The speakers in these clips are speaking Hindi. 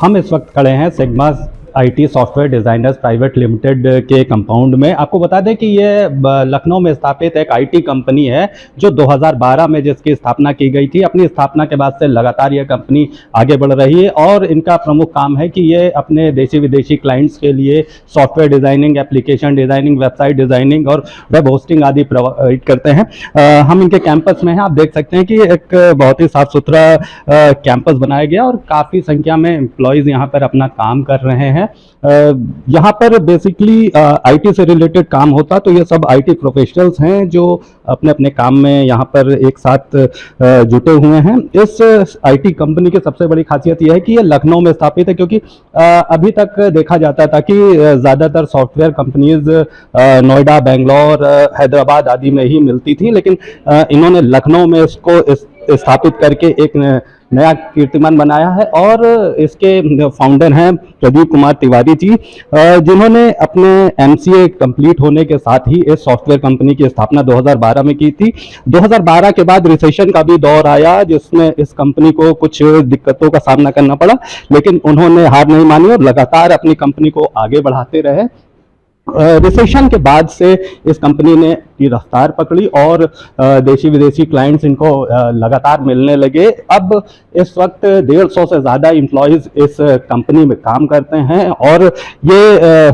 हम इस वक्त खड़े हैं sigma IT software designers private limited के कंपाउंड में। आपको बता दें कि ये लखनऊ में स्थापित एक आईटी कंपनी है जो 2012 में जिसकी स्थापना की गई थी। अपनी स्थापना के बाद से लगातार ये कंपनी आगे बढ़ रही है और इनका प्रमुख काम है कि ये अपने देशी विदेशी क्लाइंट्स के लिए software designing, application designing, website designing और वेब होस्टिंग आदि प्रोवाइड करते हैं। हम इनके कैंपस में हैं। आप देख सकते हैं कि एक बहुत ही साफ़ सुथरा कैंपस बनाया गया और काफ़ी संख्या में एम्प्लॉयज़ यहाँ पर अपना काम कर रहे हैं। यहाँ पर बेसिकली आईटी से रिलेटेड काम होता, तो ये सब आईटी प्रोफेशनल्स हैं जो अपने अपने काम में यहाँ पर एक साथ जुटे हुए हैं। इस आईटी कंपनी की सबसे बड़ी खासियत यह है कि ये लखनऊ में स्थापित है, क्योंकि अभी तक देखा जाता था कि ज़्यादातर सॉफ्टवेयर कंपनीज नोएडा, बेंगलोर, हैदराबाद आदि में ही मिलती थी, लेकिन इन्होंने लखनऊ में इसको स्थापित करके एक नया कीर्तिमान बनाया है। और इसके फाउंडर हैं प्रदीप कुमार तिवारी जी, जिन्होंने अपने एमसीए कंप्लीट होने के साथ ही इस सॉफ्टवेयर कंपनी की स्थापना 2012 में की थी। 2012 के बाद रिसेशन का भी दौर आया, जिसमें इस कंपनी को कुछ दिक्कतों का सामना करना पड़ा, लेकिन उन्होंने हार नहीं मानी और लगातार अपनी कंपनी को आगे बढ़ाते रहे। रिसेशन के बाद से इस कंपनी ने की रफ्तार पकड़ी और देशी विदेशी क्लाइंट्स इनको लगातार मिलने लगे। अब इस वक्त 150 से ज़्यादा एम्प्लॉयज़ इस कंपनी में काम करते हैं और ये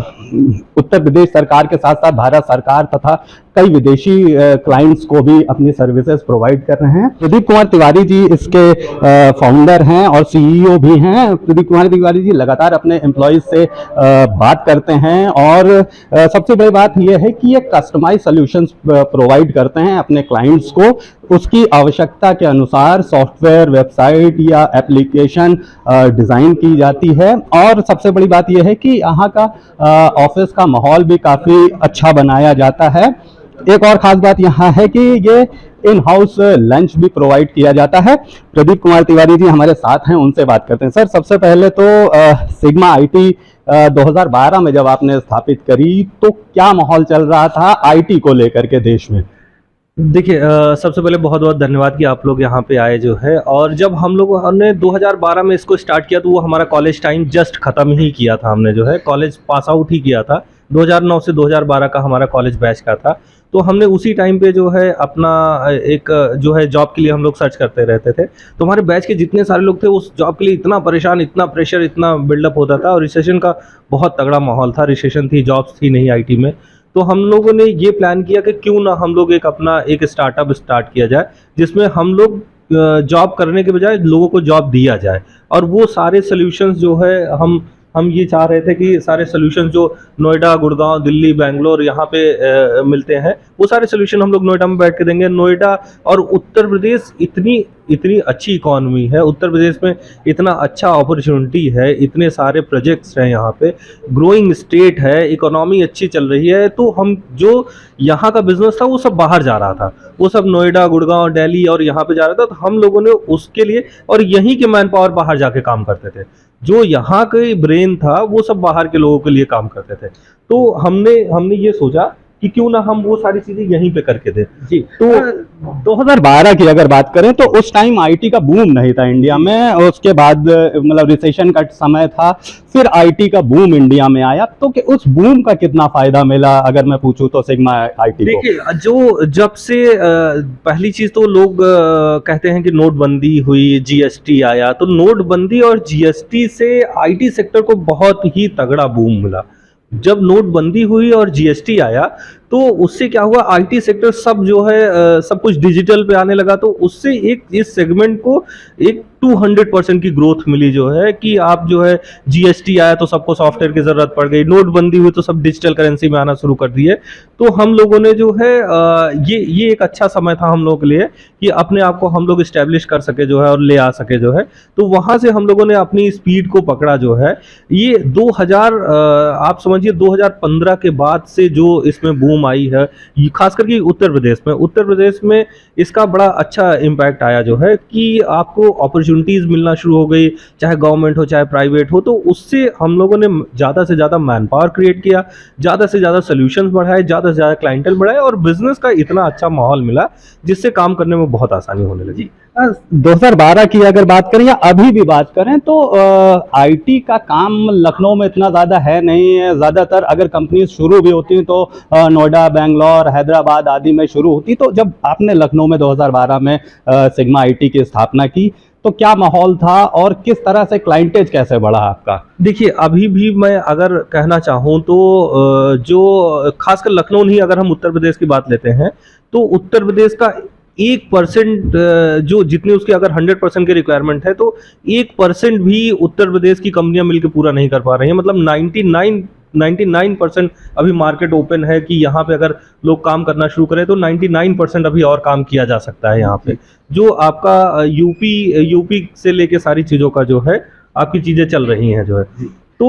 उत्तर प्रदेश सरकार के साथ साथ भारत सरकार तथा कई विदेशी क्लाइंट्स को भी अपनी सर्विसेज प्रोवाइड कर रहे हैं। प्रदीप कुमार तिवारी जी इसके फाउंडर हैं और सीईओ भी हैं। प्रदीप कुमार तिवारी जी लगातार अपने एम्प्लॉयज़ से बात करते हैं और सबसे बड़ी बात यह है कि ये कस्टमाइज सॉल्यूशंस प्रोवाइड करते हैं अपने क्लाइंट्स को। उसकी आवश्यकता के अनुसार सॉफ्टवेयर, वेबसाइट या एप्लीकेशन डिज़ाइन की जाती है। और सबसे बड़ी बात यह है कि यहाँ का ऑफिस का माहौल भी काफ़ी अच्छा बनाया जाता है। एक और ख़ास बात यहाँ है कि ये इन हाउस लंच भी प्रोवाइड किया जाता है। प्रदीप कुमार तिवारी जी हमारे साथ हैं, उनसे बात करते हैं। सर, सबसे पहले तो सिग्मा आईटी 2012 में जब आपने स्थापित करी तो क्या माहौल चल रहा था आईटी को लेकर के देश में? देखिए, सबसे पहले बहुत बहुत धन्यवाद कि आप लोग यहाँ पे आए जो है। और जब हम लोग हमने 2012 में इसको स्टार्ट किया तो वो हमारा कॉलेज टाइम जस्ट ख़त्म ही किया था। हमने जो है कॉलेज पास आउट ही किया था। 2009 से 2012 का हमारा कॉलेज बैच का था। तो हमने उसी टाइम पे जो है अपना एक जो है जॉब के लिए हम लोग सर्च करते रहते थे। तो हमारे बैच के जितने सारे लोग थे उस जॉब के लिए इतना परेशान, इतना प्रेशर, इतना बिल्डअप होता था और रिसेशन का बहुत तगड़ा माहौल था। रिसेशन थी, जॉब्स थी नहीं आईटी में। तो हम लोगों ने ये प्लान किया कि क्यों ना हम लोग एक स्टार्टअप स्टार्ट किया जाए, जिसमें हम लोग जॉब करने के बजाय लोगों को जॉब दिया जाए। और वो सारे सॉल्यूशंस जो है हम ये चाह रहे थे कि सारे सॉल्यूशंस जो नोएडा, गुड़गांव, दिल्ली, बेंगलोर यहाँ पे मिलते हैं, वो सारे सॉल्यूशन हम लोग नोएडा में बैठ के देंगे। नोएडा और उत्तर प्रदेश इतनी अच्छी इकॉनमी है, उत्तर प्रदेश में इतना अच्छा अपॉर्चुनिटी है, इतने सारे प्रोजेक्ट्स हैं यहाँ पे, ग्रोइंग स्टेट है, इकोनॉमी अच्छी चल रही है। तो हम जो यहाँ का बिजनेस था वो सब बाहर जा रहा था, वो सब नोएडा, गुड़गांव, दिल्ली और यहाँ पे जा रहा था। तो हम लोगों ने उसके लिए, और यहीं के मैन पावर बाहर जाके काम करते थे, जो यहाँ के ब्रेन था वो सब बाहर के लोगों के लिए काम करते थे। तो हमने ये सोचा कि क्यों ना हम वो सारी चीजें यहीं पे करके दें। जी, तो 2012 की अगर बात करें तो उस टाइम आईटी का बूम नहीं था इंडिया में। उसके बाद मतलब रिसेशन का समय था, फिर आईटी का बूम इंडिया में आया। तो कि उस बूम का कितना फायदा मिला अगर मैं पूछूं तो सिग्मा आईटी को? देखिए, जो जब से पहली चीज तो लोग कहते हैं कि नोटबंदी हुई, जीएसटी आया, तो नोटबंदी और जीएसटी से आईटी सेक्टर को बहुत ही तगड़ा बूम मिला। जब नोटबंदी हुई और जीएसटी आया तो उससे क्या हुआ, आईटी सेक्टर सब जो है सब कुछ डिजिटल पे आने लगा। तो उससे एक इस सेगमेंट को एक 200% की ग्रोथ मिली जो है कि आप जो है जीएसटी आया तो सबको सॉफ्टवेयर की ज़रूरत पड़ गई, नोटबंदी हुई तो सब डिजिटल करेंसी में आना शुरू कर दिए। तो हम लोगों ने जो है ये एक अच्छा समय था हम लोगों के लिए कि अपने आप को हम लोग इस्टेब्लिश कर सके जो है और ले आ सके जो है। तो वहाँ से हम लोगों ने अपनी स्पीड को पकड़ा जो है। ये 2000 आप समझिए 2015 के बाद से जो इसमें बूम आई है, खास करके उत्तर प्रदेश में इसका बड़ा अच्छा इम्पैक्ट आया जो है कि आपको अपॉर्चुनिटीज़ मिलना शुरू हो गई, चाहे गवर्नमेंट हो चाहे प्राइवेट हो। तो उससे हम लोगों ने ज़्यादा से ज़्यादा मैन पावर क्रिएट किया, ज़्यादा से ज़्यादा सोल्यूशंस बढ़ाए, ज़्यादा से ज़्यादा क्लाइंटल बढ़ाए और बिजनेस का इतना अच्छा माहौल मिला जिससे काम करने में बहुत आसानी होने लगी। 2012 की अगर बात करें या अभी भी बात करें तो आईटी का काम लखनऊ में इतना ज़्यादा है नहीं है। ज़्यादातर अगर कंपनीज शुरू भी होती हैं तो नोएडा, बेंगलोर, हैदराबाद आदि में शुरू होती। तो जब आपने लखनऊ में 2012 में सिग्मा आईटी की स्थापना की तो क्या माहौल था और किस तरह से क्लाइंटेज कैसे बढ़ा आपका? देखिए, अभी भी मैं अगर कहना चाहूँ तो जो खासकर लखनऊ नहीं, अगर हम उत्तर प्रदेश की बात लेते हैं तो उत्तर प्रदेश का 1% जो जितने उसके अगर 100% की रिक्वायरमेंट है तो 1% भी उत्तर प्रदेश की कंपनियां मिलकर पूरा नहीं कर पा रही हैं। मतलब 99% अभी मार्केट ओपन है कि यहाँ पे अगर लोग काम करना शुरू करें तो 99% अभी और काम किया जा सकता है यहाँ पे। जो आपका यूपी से लेके सारी चीज़ों का जो है आपकी चीज़ें चल रही हैं जो है। तो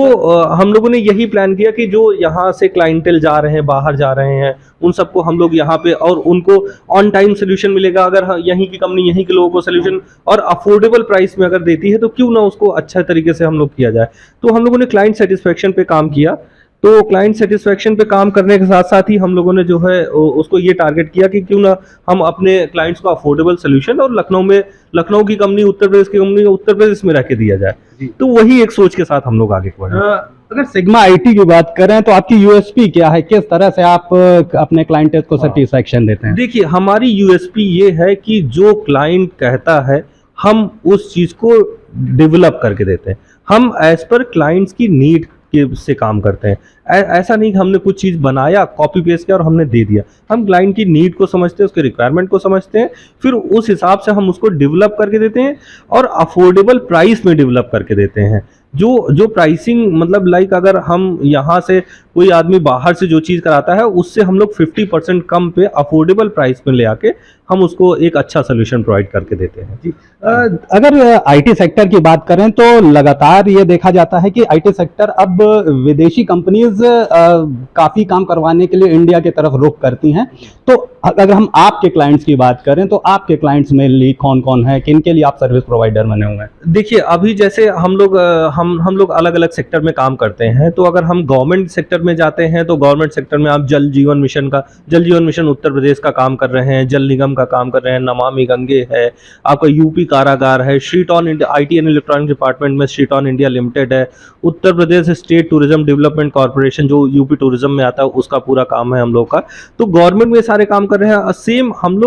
हम लोगों ने यही प्लान किया कि जो यहाँ से क्लाइंटेल जा रहे हैं, बाहर जा रहे हैं, उन सबको हम लोग यहाँ पे और उनको ऑन टाइम सोल्यूशन मिलेगा। अगर यहीं की कंपनी यहीं के लोगों को सोल्यूशन और अफोर्डेबल प्राइस में अगर देती है तो क्यों ना उसको अच्छा तरीके से हम लोग किया जाए। तो हम लोगों ने क्लाइंट सेटिस्फेक्शन पे काम किया। तो क्लाइंट सेटिस्फेक्शन पे काम करने के साथ साथ ही हम लोगों ने जो है उसको ये टारगेट किया कि क्यों ना हम अपने क्लाइंट्स को अफोर्डेबल सोल्यूशन और लखनऊ की कंपनी, उत्तर प्रदेश की कंपनी उत्तर प्रदेश में रह के दिया जाए। तो वही एक सोच के साथ हम लोग आगे बढ़े। अगर सिग्मा आईटी की बात करें तो आपकी यूएसपी क्या है? किस तरह से आप अपने क्लाइंटेज को सेटिस्फेक्शन देते हैं? देखिए, हमारी यूएसपी ये है कि जो क्लाइंट कहता है हम उस चीज को डेवलप करके देते हैं। हम एज पर क्लाइंट्स की नीड से काम करते हैं। ऐसा नहीं कि हमने कुछ चीज़ बनाया, कॉपी पेस्ट किया और हमने दे दिया। हम क्लाइंट की नीड को समझते हैं, उसके रिक्वायरमेंट को समझते हैं, फिर उस हिसाब से हम उसको डेवलप करके देते हैं और अफोर्डेबल प्राइस में डेवलप करके देते हैं। जो प्राइसिंग मतलब लाइक अगर हम यहाँ से कोई आदमी बाहर से जो चीज़ कराता है उससे हम लोग 50% कम पे अफोर्डेबल प्राइस में ले आके हम उसको एक अच्छा सोल्यूशन प्रोवाइड करके देते हैं। जी, अगर आईटी सेक्टर की बात करें तो लगातार ये देखा जाता है कि आईटी सेक्टर अब विदेशी कंपनीज काफ़ी काम करवाने के लिए इंडिया की तरफ रुख करती हैं। तो अगर हम आपके क्लाइंट्स की बात करें तो आपके क्लाइंट्स में कौन कौन है, किन के लिए आप सर्विस प्रोवाइडर बने हुए हैं? देखिए, अभी जैसे हम लोग अलग अलग सेक्टर में काम करते हैं। तो अगर हम गवर्नमेंट सेक्टर में जाते हैं तो गवर्नमेंट सेक्टर में आप जल जीवन मिशन उत्तर प्रदेश का काम कर रहे हैं, जल निगम का काम कर रहे हैं, नमामि गंगे है, आपका यूपी कारागार है, Shreetron India IT and electronic department में श्रीटॉन इंडिया लिमिटेड है, Uttar Pradesh state tourism development corporation जो यूपी टूरिज्म में आता है उसका पूरा काम है हम लोग का। तो गवर्नमेंट में सारे काम कर रहे हैं। सेम हम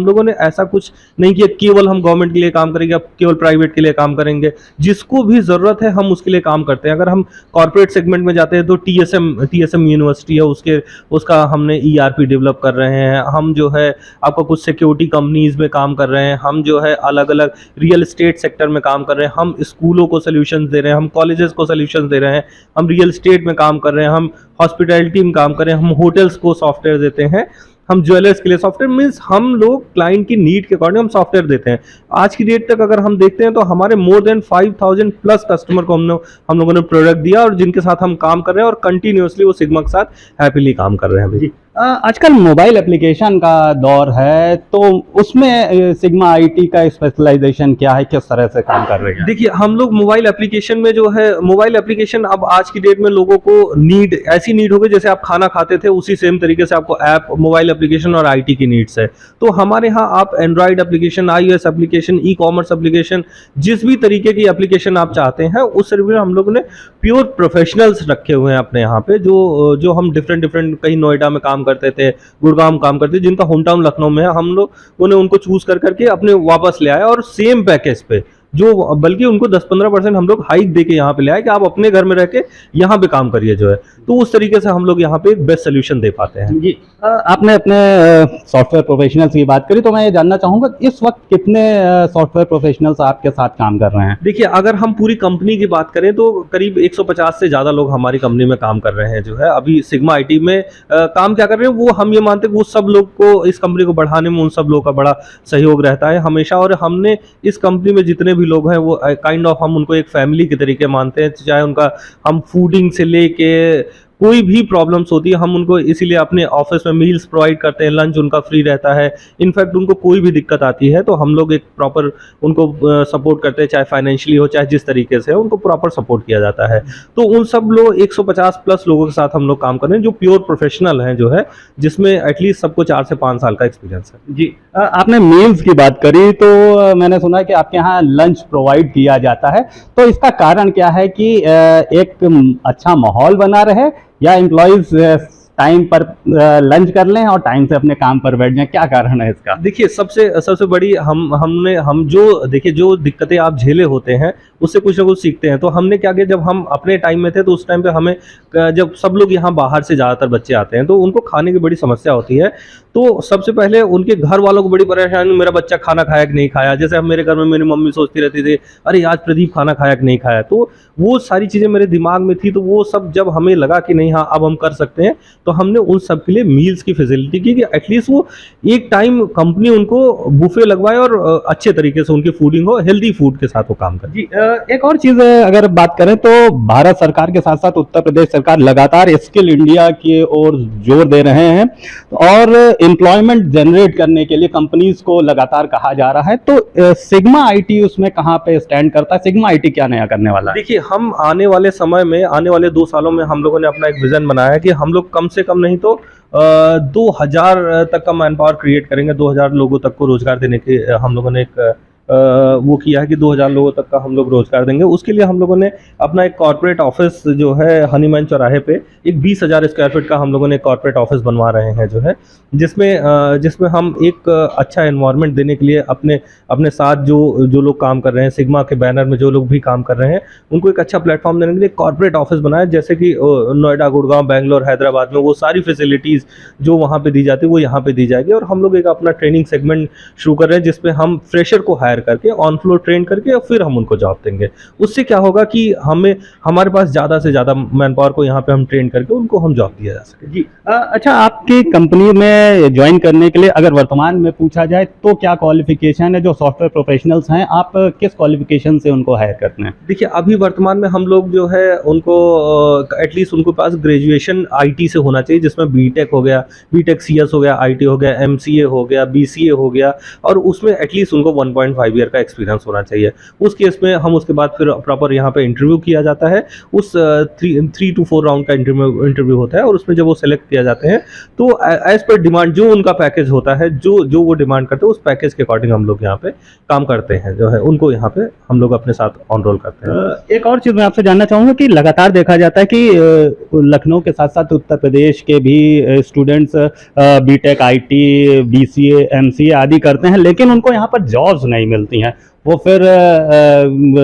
लोगों ने ऐसा कुछ नहीं किया केवल हम गवर्नमेंट के लिए काम करेंगे, केवल प्राइवेट के लिए काम करेंगे। जिसको भी जरूरत है हम उसके लिए काम करते हैं। अगर हम कॉर्पोरेट सेगमेंट में जाते हैं तो टीएसएम यूनिवर्सिटी है, उसका हमने ईआरपी डेवलप कर रहे हैं। हम जो है आपका कुछ सिक्योरिटी कंपनीज में काम कर रहे हैं। हम जो है अलग अलग रियल एस्टेट सेक्टर में काम कर रहे हैं। हम स्कूलों को सोल्यूशन दे रहे हैं, हम कॉलेजेस को सोल्यूशन दे रहे हैं, हम रियल एस्टेट में काम कर रहे हैं, हम हॉस्पिटैलिटी में काम कर रहे हैं, हम होटल्स को सॉफ्टवेयर देते हैं, हम ज्वेलर्स के लिए सॉफ्टवेयर। मीन्स हम लोग क्लाइंट की नीड के अकॉर्डिंग हम सॉफ्टवेयर देते हैं। आज की डेट तक अगर हम देखते हैं तो हमारे मोर देन 5000 प्लस कस्टमर को हम लोगों ने प्रोडक्ट दिया और जिनके साथ हम काम कर रहे हैं और कंटिन्यूसली वो सिग्मा के साथ हैप्पीली काम कर रहे हैं। जी, आजकल मोबाइल एप्लीकेशन का दौर है तो उसमें सिग्मा आईटी का स्पेशलाइजेशन क्या है, किस तरह से काम कर रहे हैं? देखिए, हम लोग मोबाइल एप्लीकेशन में जो है मोबाइल एप्लीकेशन अब आज की डेट में लोगों को ऐसी नीड हो गई जैसे आप खाना खाते थे उसी सेम तरीके से आपको ऐप, मोबाइल एप्लीकेशन और आईटी की नीड्स है। तो हमारे यहाँ आप Android application, iOS application, e commerce application, जिस भी तरीके की एप्लीकेशन आप चाहते हैं उस तरीके में हम लोगों ने प्योर प्रोफेशनल्स रखे हुए हैं अपने यहाँ पे। जो हम डिफरेंट कहीं नोएडा में काम करते थे, गुड़गांव काम करते थे, जिनका होम टाउन लखनऊ में है, हम लोग उन्हें उनको चूज करके अपने वापस ले आए और सेम पैकेज पे जो बल्कि उनको 10-15% हम लोग हाइक दे के यहाँ पे ले आए कि आप अपने घर में रह के यहाँ पे काम करिए जो है। तो उस तरीके से हम लोग यहाँ पे एक बेस्ट सोल्यूशन दे पाते हैं। जी, आपने अपने सॉफ्टवेयर प्रोफेशनल्स की बात करी तो मैं ये जानना चाहूँगा इस वक्त कितने सॉफ्टवेयर प्रोफेशनल्स आपके साथ काम कर रहे हैं? देखिए, अगर हम पूरी कंपनी की बात करें तो करीब 150 से ज़्यादा लोग हमारी कंपनी में काम कर रहे हैं जो है। अभी सिग्मा आईटी में काम क्या कर रहे हैं वो हम ये मानते हैं वो सब लोग को, इस कंपनी को बढ़ाने में उन सब लोगों का बड़ा सहयोग रहता है हमेशा। और हमने इस कंपनी में जितने भी लोग हैं वो काइंड ऑफ हम उनको एक फैमिली के तरीके मानते हैं। चाहे उनका हम फूडिंग से लेके कोई भी प्रॉब्लम्स होती है हम उनको इसीलिए अपने ऑफिस में मील्स प्रोवाइड करते हैं, लंच उनका फ्री रहता है। इनफैक्ट उनको कोई भी दिक्कत आती है तो हम लोग एक प्रॉपर उनको सपोर्ट करते हैं, चाहे फाइनेंशियली हो चाहे जिस तरीके से हो, उनको प्रॉपर सपोर्ट किया जाता है। तो उन सब लोग 150 प्लस लोगों के साथ हम लोग काम कर रहे हैं जो प्योर प्रोफेशनल हैं जो है, जिसमें एटलीस्ट सबको 4 से 5 साल का एक्सपीरियंस है। जी आपने मील्स की बात करी तो मैंने सुना है कि आपके यहाँ लंच प्रोवाइड किया जाता है, तो इसका कारण क्या है कि एक अच्छा माहौल बना रहे या एम्प्लॉयज टाइम पर लंच कर लें और टाइम से अपने काम पर बैठ जाएं, क्या कारण है इसका? देखिए सबसे बड़ी हम जो देखिए जो दिक्कतें आप झेले होते हैं उससे कुछ ना कुछ सीखते हैं। तो हमने क्या किया, जब हम अपने टाइम में थे तो उस टाइम पे हमें जब सब लोग यहाँ बाहर से ज़्यादातर बच्चे आते हैं तो उनको खाने की बड़ी समस्या होती है। तो सबसे पहले उनके घर वालों को बड़ी परेशानी, मेरा बच्चा खाना खाया कि नहीं खाया। जैसे अब मेरे घर में मेरी मम्मी सोचती रहती थी, अरे आज प्रदीप खाना खाया कि नहीं खाया। तो वो सारी चीज़ें मेरे दिमाग में थी, तो वो सब जब हमें लगा कि नहीं हाँ अब हम कर सकते हैं, तो हमने उन सब के लिए मील्स की फैसिलिटी की कि एटलीस्ट वो एक टाइम कंपनी उनको बुफे लगवाए और अच्छे तरीके से उनकी फूडिंग हो, हेल्दी फूड के साथ वो काम करे। जी एक और चीज अगर बात करें तो भारत सरकार के साथ साथ उत्तर प्रदेश सरकार लगातार स्किल इंडिया की ओर जोर दे रहे हैं और एम्प्लॉयमेंट जनरेट करने के लिए कंपनीज को लगातार कहा जा रहा है। तो सिग्मा आईटी उसमें कहाँ पे स्टैंड करता है? सिग्मा आईटी क्या नया करने वाला है? देखिए हम आने वाले समय में, आने वाले 2 सालों में हम लोगों ने अपना एक विजन बनाया है कि हम लोग कम से कम नहीं तो 2000 तक का मैन पावर क्रिएट करेंगे। 2000 लोगों तक को रोजगार देने के हम लोगों ने एक वो किया है कि 2000 लोगों तक का हम लोग रोजगार देंगे। उसके लिए हम लोगों ने अपना एक कॉर्पोरेट ऑफिस जो है हनीमैन चौराहे पे एक 20,000 स्क्वायर फीट का हम लोगों ने कॉर्पोरेट ऑफिस बनवा रहे हैं जो है, जिसमें हम एक अच्छा एनवायरनमेंट देने के लिए अपने साथ जो लोग काम कर रहे हैं, सिग्मा के बैनर में जो लोग भी काम कर रहे हैं, उनको एक अच्छा प्लेटफॉर्म देने के लिए कॉर्पोरेट ऑफिस बनाया। जैसे कि नोएडा, गुड़गांव, बेंगलोर, हैदराबाद में वो सारी फैसिलिटीज़ जो वहाँ पे दी जाती है वो यहाँ पे दी जाएगी। और हम लोग एक अपना ट्रेनिंग सेगमेंट शुरू कर रहे हैं जिसपे हम फ्रेशर को हायर करके ऑन फ्लोर ट्रेन करके और फिर हम उनको जॉब देंगे। उससे क्या होगा कि हमारे पास ज़्यादा से ज़्यादा मैन पावर को यहाँ पे हम ट्रेन करके उनको हम जॉब दिया जा सके। जी अच्छा, आपकी कंपनी में ज्वाइन करने के लिए अगर वर्तमान में पूछा जाए तो क्या क्वालिफिकेशन है? जो सॉफ्टवेयर प्रोफेशनल्स हैं आप किस क्वालिफिकेशन से उनको हायर करते हैं? देखिए अभी वर्तमान में हम लोग जो है उनको एटलीस्ट उनके पास ग्रेजुएशन आईटी से होना चाहिए, जिसमें बीटेक हो गया, बीटेक सीएस हो गया, आईटी हो गया, एमसीए हो गया, बीसीए हो गया, और उसमें एटलीस्ट उनको 1.5 ईयर का एक्सपीरियंस होना चाहिए। उस केस में हम उसके बाद फिर प्रॉपर यहाँ पे इंटरव्यू किया जाता है। उस 3 to 4 राउंड का इंटरव्यू होता है और उसमें जब वो सेलेक्ट किया जाते हैं तो एज पर डिमांड जो उनका पैकेज होता है, जो वो डिमांड करते हैं उस पैकेज के अकॉर्डिंग हम लोग यहाँ पे काम करते हैं जो है, उनको यहाँ पे हम लोग अपने साथ ऑन रोल करते हैं। एक और चीज़ मैं आपसे जानना चाहूँगा कि लगातार देखा जाता है कि लखनऊ के साथ साथ उत्तर प्रदेश के भी students BTech, IT, BCA, MCA आदि करते हैं, लेकिन उनको यहाँ पर जॉब्स नहीं मिलती हैं। वो फिर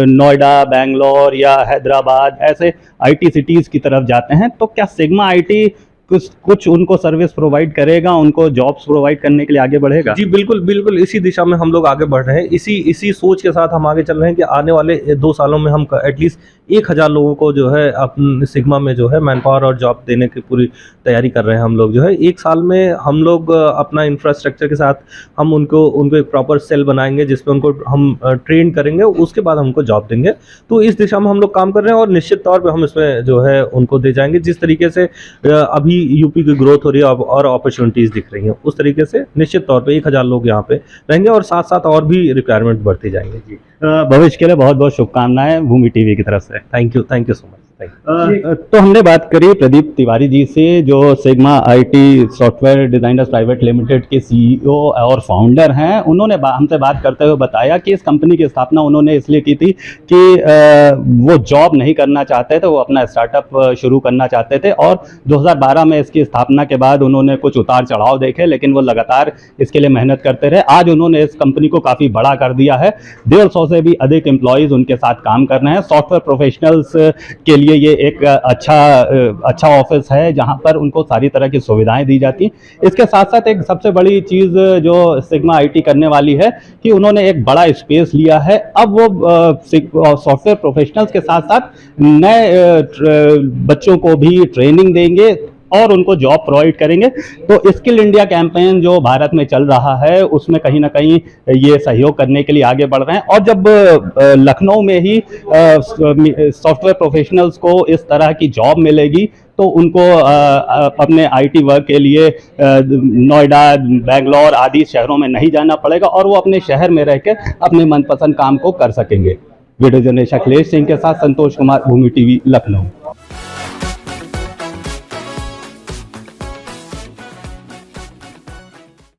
नोएडा, बेंगलोर या हैदराबाद ऐसे आईटी सिटीज़ की तरफ जाते हैं। तो क्या सिग्मा आईटी कुछ उनको सर्विस प्रोवाइड करेगा, उनको जॉब्स प्रोवाइड करने के लिए आगे बढ़ेगा? जी बिल्कुल इसी दिशा में हम लोग आगे बढ़ रहे हैं। इसी सोच के साथ हम आगे चल रहे हैं कि आने वाले 2 सालों में हम एटलीस्ट 1000 लोगों को जो है अपने सिग्मा में जो है मैन पावर और जॉब देने की पूरी तैयारी कर रहे हैं हम लोग जो है। 1 साल में हम लोग अपना इंफ्रास्ट्रक्चर के साथ हम उनको एक प्रॉपर सेल बनाएंगे जिसमें उनको हम ट्रेन करेंगे, उसके बाद हम उनको जॉब देंगे। तो इस दिशा में हम लोग काम कर रहे हैं और निश्चित तौर पर हम इसमें जो है उनको दे जाएंगे। जिस तरीके से अभी यूपी की ग्रोथ हो रही है और अपॉर्चुनिटीज़ दिख रही हैं, उस तरीके से निश्चित तौर पे 1000 लोग यहाँ पे रहेंगे और साथ साथ और भी रिक्वायरमेंट बढ़ती जाएंगे। जी भविष्य के लिए बहुत बहुत शुभकामनाएं भूमि टीवी की तरफ से। Thank you so much. तो हमने बात करी प्रदीप तिवारी जी से, जो sigma IT software designers private limited के सीईओ और फाउंडर हैं। उन्होंने हमसे बात करते हुए बताया कि इस कंपनी की स्थापना उन्होंने इसलिए की थी कि वो जॉब नहीं करना चाहते थे, वो अपना स्टार्टअप शुरू करना चाहते थे। और 2012 में इसकी स्थापना के बाद उन्होंने कुछ उतार चढ़ाव देखे, लेकिन वो लगातार इसके लिए मेहनत करते रहे। आज उन्होंने इस कंपनी को काफ़ी बड़ा कर दिया है। 150 से भी अधिक एम्प्लॉयज़ उनके साथ काम कर रहे हैं। सॉफ्टवेयर प्रोफेशनल्स के लिए ये एक अच्छा ऑफिस है जहां पर उनको सारी तरह की सुविधाएं दी जाती हैं। इसके साथ साथ एक सबसे बड़ी चीज़ जो सिग्मा आईटी करने वाली है कि उन्होंने एक बड़ा स्पेस लिया है। अब वो सॉफ्टवेयर प्रोफेशनल्स के साथ साथ नए बच्चों को भी ट्रेनिंग देंगे और उनको जॉब प्रोवाइड करेंगे। तो स्किल इंडिया कैंपेन जो भारत में चल रहा है उसमें कहीं ना कहीं ये सहयोग करने के लिए आगे बढ़ रहे हैं। और जब लखनऊ में ही सॉफ्टवेयर प्रोफेशनल्स को इस तरह की जॉब मिलेगी तो उनको अपने आईटी वर्क के लिए नोएडा, बेंगलोर आदि शहरों में नहीं जाना पड़ेगा और वो अपने शहर में रहकर अपने मनपसंद काम को कर सकेंगे। वीडियो जर्नलिस्ट अखिलेश सिंह के साथ संतोष कुमार, भूमि टीवी, लखनऊ।